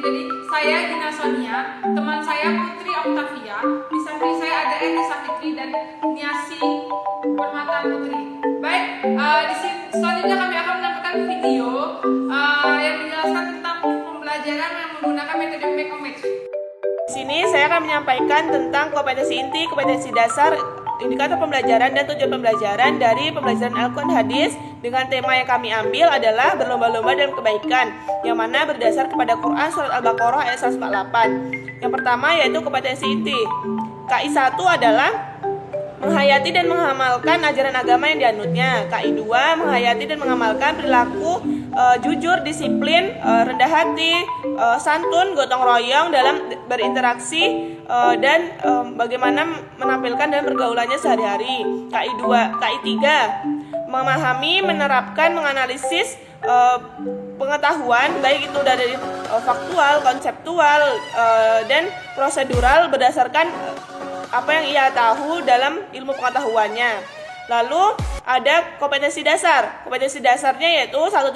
Jadi saya Gina Sonia, teman saya Putri Octavia, di samping saya ada Ernisa Fitri dan Niasi Permata Putri. Baik, di sini selanjutnya kami akan menampilkan video yang menjelaskan tentang pembelajaran yang menggunakan metode make or match. Di sini saya akan menyampaikan tentang kompetensi inti, kompetensi dasar, indikator pembelajaran, dan tujuan pembelajaran dari pembelajaran Al-Quran Hadis dengan tema yang kami ambil adalah berlomba-lomba dalam kebaikan, yang mana berdasar kepada Quran Surat Al-Baqarah ayat 148. Yang pertama yaitu kompetensi inti. KI 1 adalah menghayati dan mengamalkan ajaran agama yang dianutnya. KI 2 menghayati dan mengamalkan perilaku jujur, disiplin, rendah hati, santun, gotong royong dalam berinteraksi dan bagaimana menampilkan dan pergaulannya sehari-hari. KI 2, KI 3 memahami, menerapkan, menganalisis pengetahuan baik itu dari faktual, konseptual, dan prosedural berdasarkan apa yang ia tahu dalam ilmu pengetahuannya. Lalu ada kompetensi dasar. Kompetensi dasarnya yaitu 1.1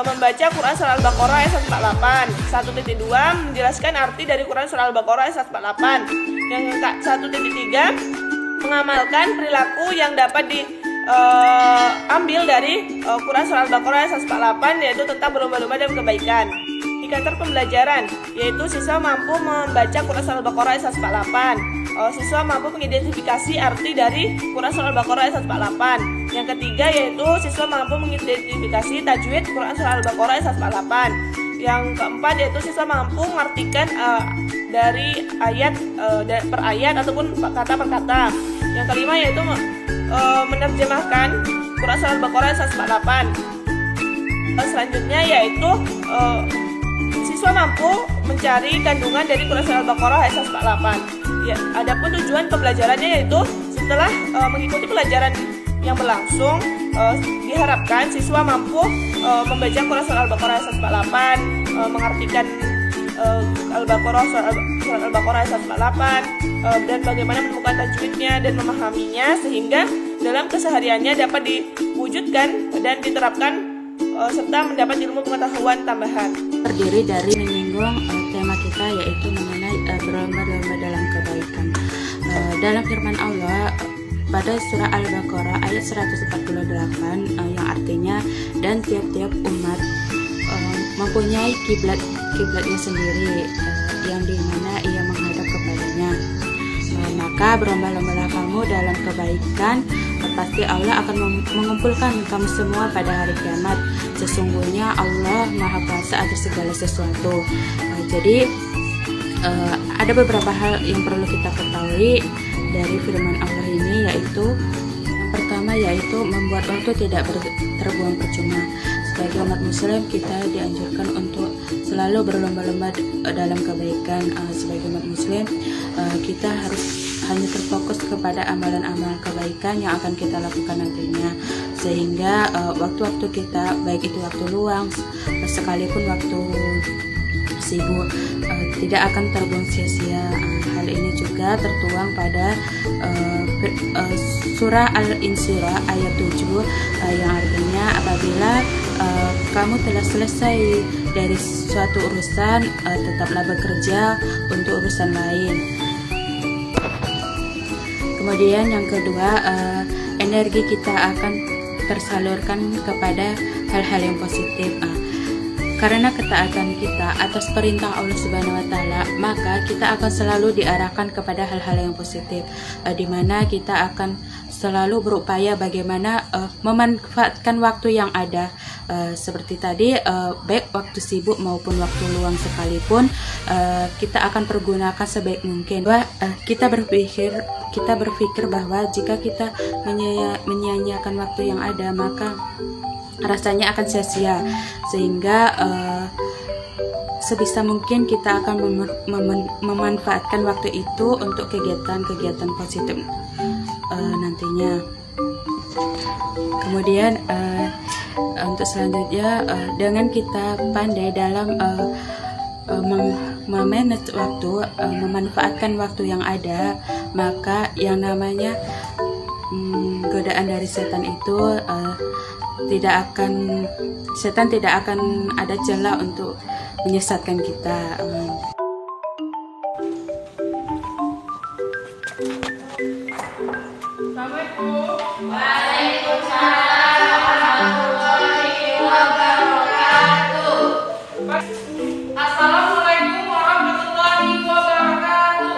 membaca Quran Surah Al-Baqarah ayat 148. 1.2 menjelaskan arti dari Quran Surah Al-Baqarah ayat 148. Yang 1.3 mengamalkan perilaku yang dapat diambil dari Quran Surah Al-Baqarah ayat 148, yaitu tentang berlomba-lomba dalam kebaikan. Indikator pembelajaran yaitu siswa mampu membaca Quran Surah Al-Baqarah ayat 148. Siswa mampu mengidentifikasi arti dari Quran Surah Al-Baqarah ayat 148. Yang ketiga yaitu siswa mampu mengidentifikasi tajwid Quran Surah Al-Baqarah ayat 148. Yang keempat yaitu siswa mampu mengartikan dari ayat per ayat ataupun kata per kata. Yang kelima yaitu menerjemahkan Quran Surah Al-Baqarah ayat 148. Selanjutnya yaitu siswa mampu mencari kandungan dari Quran Surah Al-Baqarah ayat 148. Ya, adapun tujuan pembelajarannya yaitu setelah mengikuti pelajaran yang berlangsung, diharapkan siswa mampu membaca Quran Surah Al-Baqarah ayat 148, mengartikan Surat Al-Baqarah ayat 148, dan bagaimana menemukan tajwidnya dan memahaminya sehingga dalam kesehariannya dapat diwujudkan dan diterapkan serta mendapat ilmu pengetahuan tambahan. Terdiri dari menyinggung tema kita yaitu mengenai berlomba-lomba dalam kebaikan. Dalam firman Allah pada surah Al-Baqarah ayat 148 yang artinya dan tiap-tiap umat mempunyai kiblatnya sendiri yang dimana ia menghadap kepadanya. Maka berlomba-lombalah kamu dalam kebaikan, pasti Allah akan mengumpulkan kamu semua pada hari kiamat. Sesungguhnya Allah Maha Kuasa atas segala sesuatu. Jadi ada beberapa hal yang perlu kita ketahui dari firman Allah ini, yaitu yang pertama yaitu membuat waktu tidak terbuang percuma. Sebagai umat muslim kita dianjurkan untuk selalu berlomba-lomba dalam kebaikan. Sebagai umat muslim kita harus hanya terfokus kepada amalan-amalan kebaikan yang akan kita lakukan nantinya, sehingga waktu-waktu kita, baik itu waktu luang sekalipun waktu sibuk, tidak akan terbuang sia-sia. Hal ini juga tertuang pada surah Al-Insyirah ayat 7 yang artinya apabila kamu telah selesai dari suatu urusan, tetaplah bekerja untuk urusan lain. Kemudian yang kedua, energi kita akan tersalurkan kepada hal-hal yang positif. Karena ketaatan kita atas perintah Allah Subhanahu wa taala, maka kita akan selalu diarahkan kepada hal-hal yang positif, di mana kita akan selalu berupaya bagaimana memanfaatkan waktu yang ada. Seperti tadi, baik waktu sibuk maupun waktu luang sekalipun, kita akan pergunakan sebaik mungkin. Kita berpikir bahwa jika kita menyia-nyiakan waktu yang ada, maka rasanya akan sia-sia, sehingga sebisa mungkin kita akan memanfaatkan waktu itu untuk kegiatan-kegiatan positif nantinya. Kemudian untuk selanjutnya, dengan kita pandai dalam memanage waktu, memanfaatkan waktu yang ada, maka yang namanya godaan dari setan itu setan tidak akan ada celah untuk menyesatkan kita. Assalamualaikum. Assalamualaikum warahmatullahi wabarakatuh.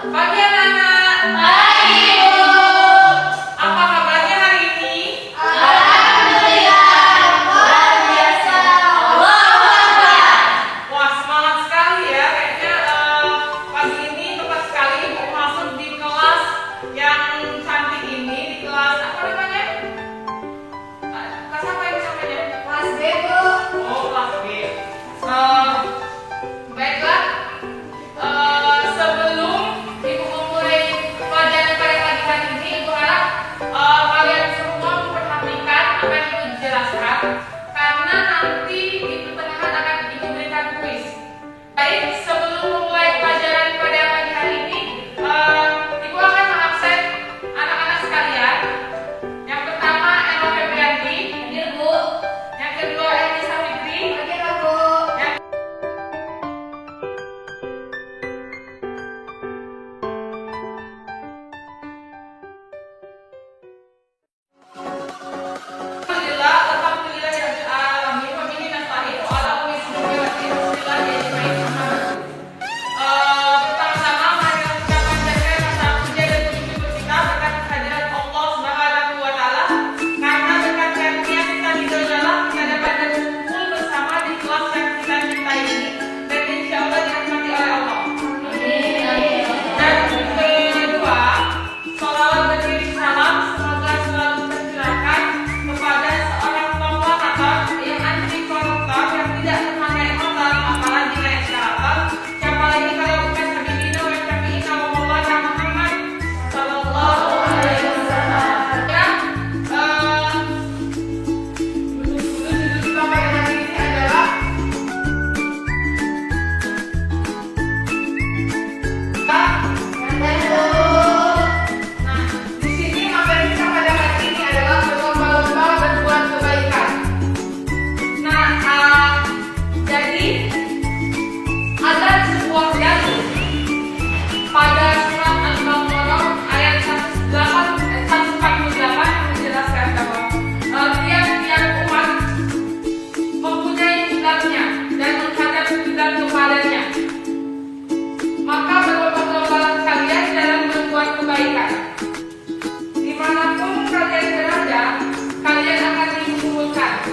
Pagi anak-anak. Apa kabarnya hari ini? Wah, semangat sekali ya. Kayaknya pagi ini tepat sekali mau masuk di kelas yang cantik ini, di kelas apa namanya? Kelas apa ini namanya? Kelas B, Bu. Oh, kelas B. Baiklah. Sebelum Ibu memulai pelajaran pada pagi hari ini, Ibu harap kalian semua memperhatikan apa yang Ibu jelaskan, karena nanti di pertengahan akan Ibu berikan kuis. Baik, sebelum memulai pelajaran pada pagi hari ini, Ibu akan mengabsen anak-anak sekalian. Yang pertama, Emma Febrianti. Hadir, Bu. Yang kedua, Elisa Fitri. Hadir, Bu. Yang Alhamdulillah ya alamin wa bihi nasta'in wa ala kulli syai'in qadir. Pertama-tama mari kita panjatkan rasa puja dan puji syukur kita berkat kehadiran Allah Subhanahu wa taala, karena berkat karunia kita ridhonya kita dapat berkumpul bersama di kelas yang kita cintai ini, dan insyaallah dirahmati oleh Allah. Dan kedua, sholawat beriring salam semoga selalu tercurahkan kepada seorang proklamator yang anti koruptor, yang tidak pernah naik motor apalagi naik eskalator. Siapa lagi kalau bukan Habibina wa Syafi'ina wa Maulana Muhammad sallallahu alaihi wasallam. Judul kita pada hari ini adalah Nah, di sini materi kita pada hari ini adalah berlomba-lomba berbuat kebaikan. Nah, jadi ada sebuah dalil pada surat Al-Baqarah ayat 148 menjelaskan bahwa tiap-tiap umat mempunyai kiblatnya dan menghadap kiblat kepadanya. Maka berlomba-lombalah kalian dalam berbuat kebaikan. Dimanapun kalian berada, kalian akan dikumpulkan.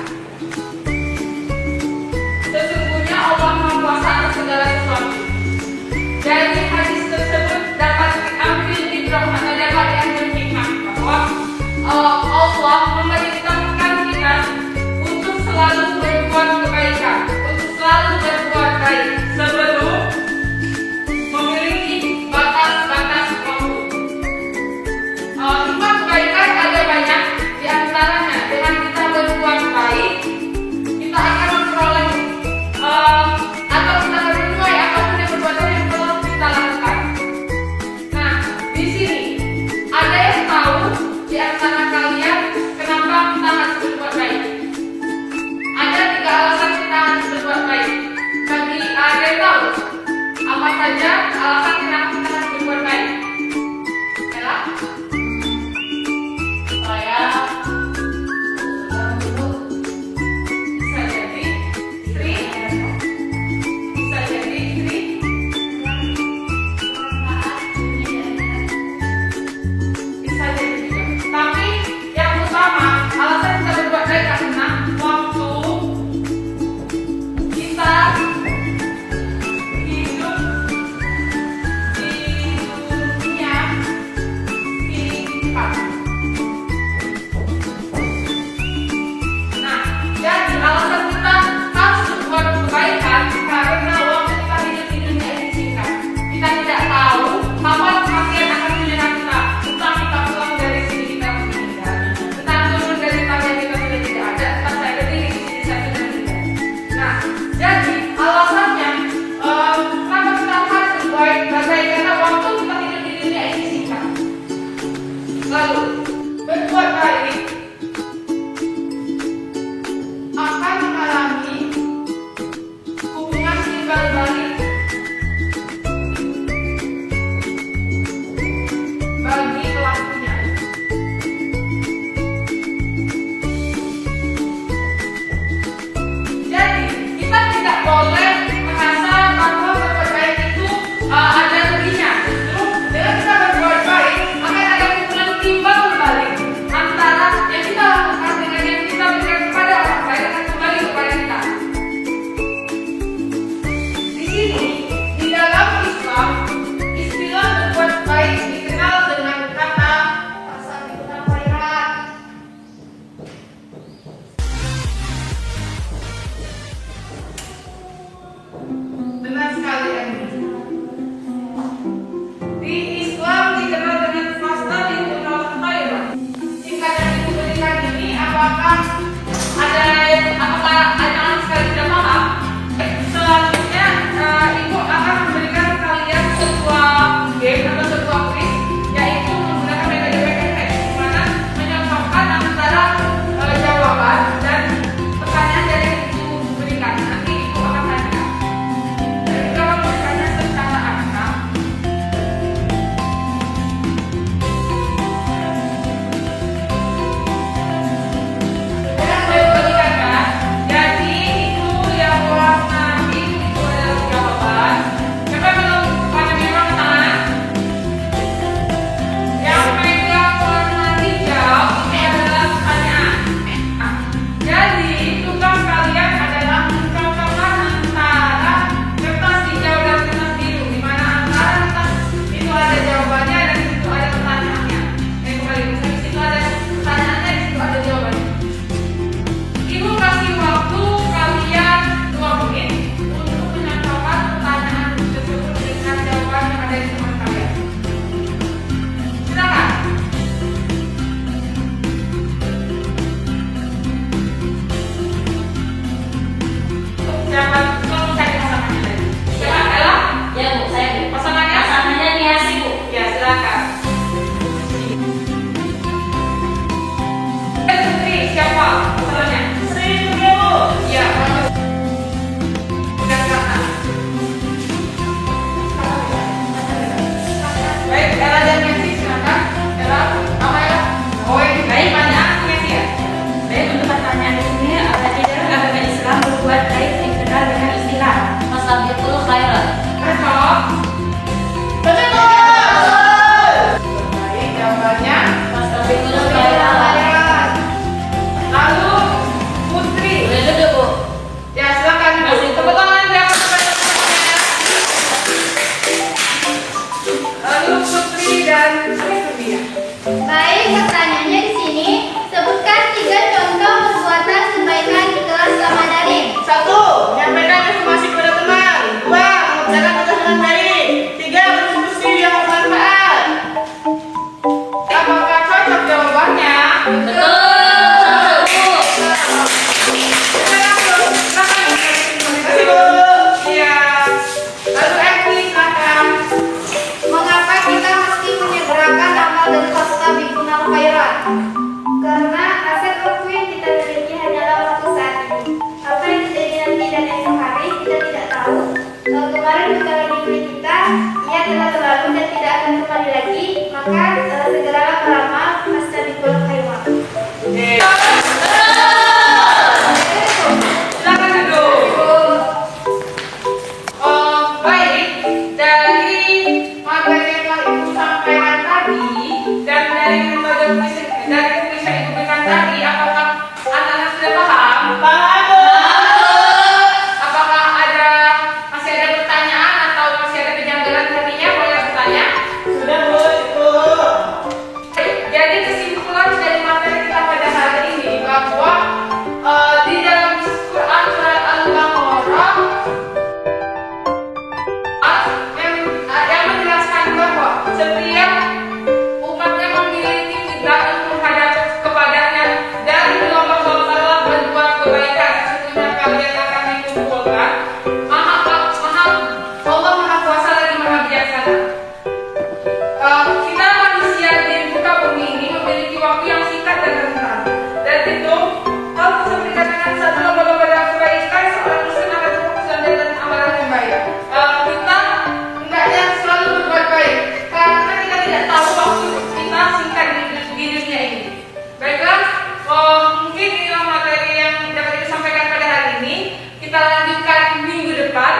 Sesungguhnya Allah Maha Kuasa atas segala sesuatu. Dari hadis tersebut dapat diambil ibrah atau dapat diambil hikmah bahwa Allah memerintahkan kita untuk selalu berbuat kebaikan, untuk selalu berbuat baik sebelum memiliki batas-batas waktu. Hikmah kebaikan ada banyak, di antaranya dengan kita berbuat baik, kita akan memperoleh atau kita akan menuai apapun yang perbuatan yang telah kita lakukan. Nah, di sini ada yang tahu di antara kalian kenapa kita harus berbuat baik? Ada 3 alasan kita harus berbuat baik. Bagi ada yang tahu apa saja alasan kenapa kita harus berbuat baik? Ella? Saya dulu bisa jadi istri, bisa jadi istri, bisa jadi juga. Tapi yang utama alasan kita berbuat baik karena waktu kita hidup siapa? Pesertanya? Sri Dewo. Iya. Baik, Ella dan Nancy silakan. Ella, apa ya? Oh, baik, banyak Nancy ya. Baik, untuk pertanyaan di sini, di dalam agama Islam berbuat baik dikenal dengan istilah fastabiqul khairat. Cocok. Betul. Baik, jawabannya Fastabiqul khairat. lalu Putri. Boleh duduk, Bu. Ya, silakan Bu. Tepuk tangan yang lalu Putri dan Putri ya. Baik, pertanyaannya di sini. Sebutkan 3 contoh perbuatan kebaikan di kelas selama daring. 1. Menyampaikan informasi kepada teman. 2. Mengerjakan tugas dengan baik. 3. Berdiskusi yang bermanfaat. Apakah cocok jawabannya? Betul. Iya. Lalu Eki, silakan. Mengapa kita mesti menyegerakan amal dan fastabiqul khairat? Karena aset waktu yang kita miliki hanyalah waktu saat ini. Apa yang terjadi nanti dan esok hari kita tidak tahu. Kemarin bukan lagi milik kita, ia telah berlalu dan tidak akan kembali lagi. Maka segeralah beramal fastabiqul khairat. Silakan duduk. Baik, dari materi yang telah Ibu sampaikan tadi dan dari metode tulis yang Ibu berikan tadi, apakah anak-anak sudah paham? Apakah masih ada pertanyaan atau masih ada kejanggalan hatinya? Boleh bertanya? Sudah, Bu. Cukup. Jadi kesimpulan dari materi kita pada hari ini bahwa di dalam Quran surat Al-Baqarah yang menjelaskan bahwa setiap umatnya memiliki kiblat untuk menghadap kepadanya dan berlomba-lomba berbuat kebaikan. Sesungguhnya kalian akan dikumpulkan. Allah Maha Kuasa lagi Maha Bijaksana. Kita manusia di muka bumi ini memiliki waktu yang singkat dan rentan. Dan itu hal tersebut dikatakan saat lomba-lomba dalam kebaikan, seorang muslim akan terfokus dan amalan yang baik. Kita hendaknya selalu berbuat baik karena kita tidak tahu waktu kita singkat di dunia ini. Baiklah, mungkin inilah materi yang dapat disampaikan pada hari ini. Kita lanjutkan minggu depan.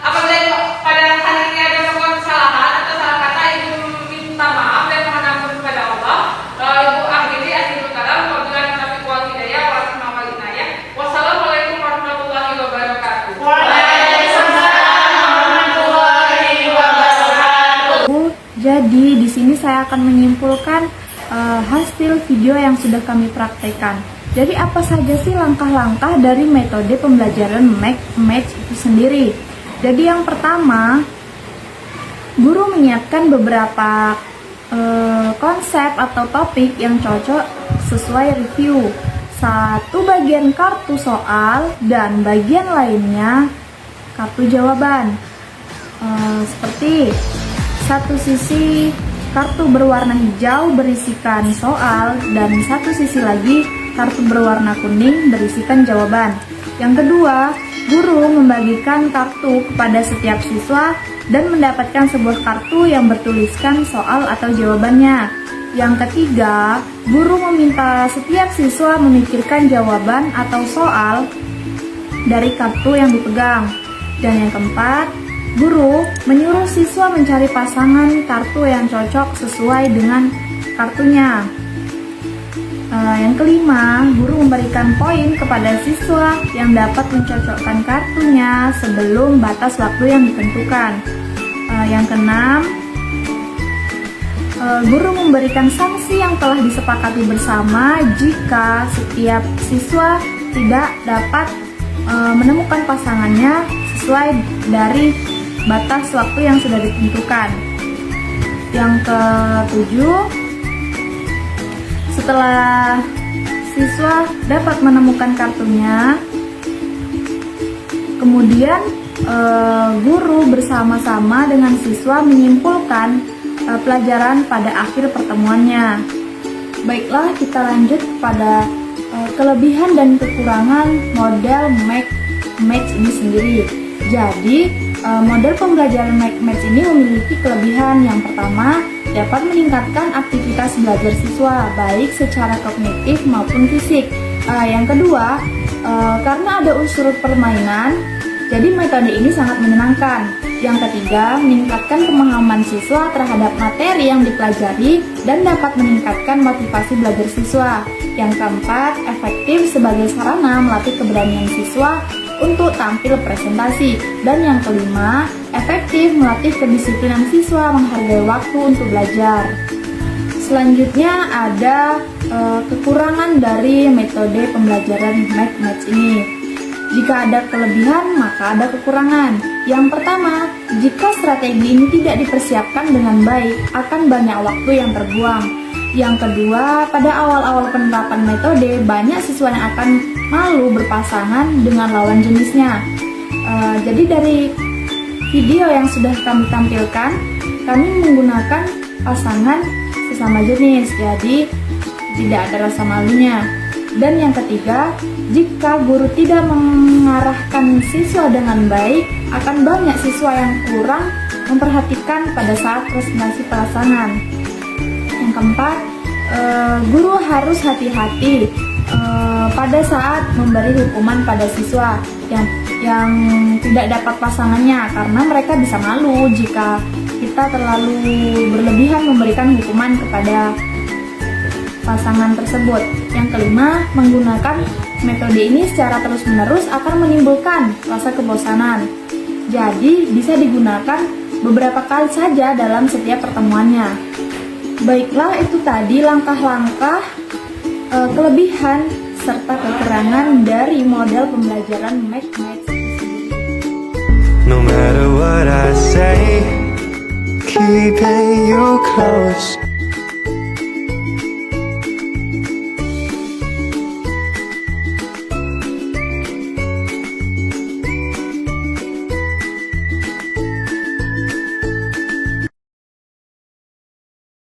Apabila pada hari ini ada melakukan kesalahan atau salah kata, Ibu minta maaf dan mohon ampun kepada Allah. Ibu akhirul kalam. Wabillahi taufiq wal hidayah. Wassalamualaikum warahmatullahi wabarakatuh. Waalaikumsalam warahmatullahi wabarakatuh. Jadi di sini saya akan menyimpulkan hasil video yang sudah kami praktekkan. Jadi apa saja sih langkah-langkah dari metode pembelajaran match itu sendiri? Jadi yang pertama, guru menyiapkan beberapa konsep atau topik yang cocok sesuai review. 1 bagian kartu soal dan bagian lainnya kartu jawaban. Seperti satu sisi kartu berwarna hijau berisikan soal dan satu sisi lagi kartu berwarna kuning berisikan jawaban. Yang kedua, guru membagikan kartu kepada setiap siswa dan mendapatkan sebuah kartu yang bertuliskan soal atau jawabannya. Yang ketiga, guru meminta setiap siswa memikirkan jawaban atau soal dari kartu yang dipegang. Dan yang keempat, guru menyuruh siswa mencari pasangan kartu yang cocok sesuai dengan kartunya. Yang kelima, guru memberikan poin kepada siswa yang dapat mencocokkan kartunya sebelum batas waktu yang ditentukan. Yang keenam, guru memberikan sanksi yang telah disepakati bersama jika setiap siswa tidak dapat menemukan pasangannya sesuai dari batas waktu yang sudah ditentukan. Yang ketujuh, setelah siswa dapat menemukan kartunya, kemudian guru bersama-sama dengan siswa menyimpulkan pelajaran pada akhir pertemuannya. Baiklah, kita lanjut pada kelebihan dan kekurangan model Match ini sendiri. Jadi, model pembelajaran Match ini memiliki kelebihan. Yang pertama, dapat meningkatkan aktivitas belajar siswa, baik secara kognitif maupun fisik. Yang kedua, karena ada unsur permainan, jadi metode ini sangat menyenangkan. Yang ketiga, meningkatkan pemahaman siswa terhadap materi yang dipelajari dan dapat meningkatkan motivasi belajar siswa. Yang keempat, efektif sebagai sarana melatih keberanian siswa untuk tampil presentasi. Dan yang kelima, efektif melatih kedisiplinan siswa menghargai waktu untuk belajar. Selanjutnya ada kekurangan dari metode pembelajaran Match ini. Jika ada kelebihan, maka ada kekurangan. Yang pertama, jika strategi ini tidak dipersiapkan dengan baik, akan banyak waktu yang terbuang. Yang kedua, pada awal-awal penerapan metode, banyak siswa yang akan malu berpasangan dengan lawan jenisnya. Jadi dari video yang sudah kami tampilkan, kami menggunakan pasangan sesama jenis, jadi tidak ada rasa malunya. Dan yang ketiga, jika guru tidak mengarahkan siswa dengan baik, akan banyak siswa yang kurang memperhatikan pada saat presentasi pasangan. Yang keempat, guru harus hati-hati pada saat memberi hukuman pada siswa yang tidak dapat pasangannya, karena mereka bisa malu jika kita terlalu berlebihan memberikan hukuman kepada pasangan tersebut. Yang kelima, menggunakan metode ini secara terus-menerus akan menimbulkan rasa kebosanan. Jadi, bisa digunakan beberapa kali saja dalam setiap pertemuannya. Baiklah, itu tadi langkah-langkah kelebihan serta kekurangan dari model pembelajaran Match. No matter what I say, keeping you close.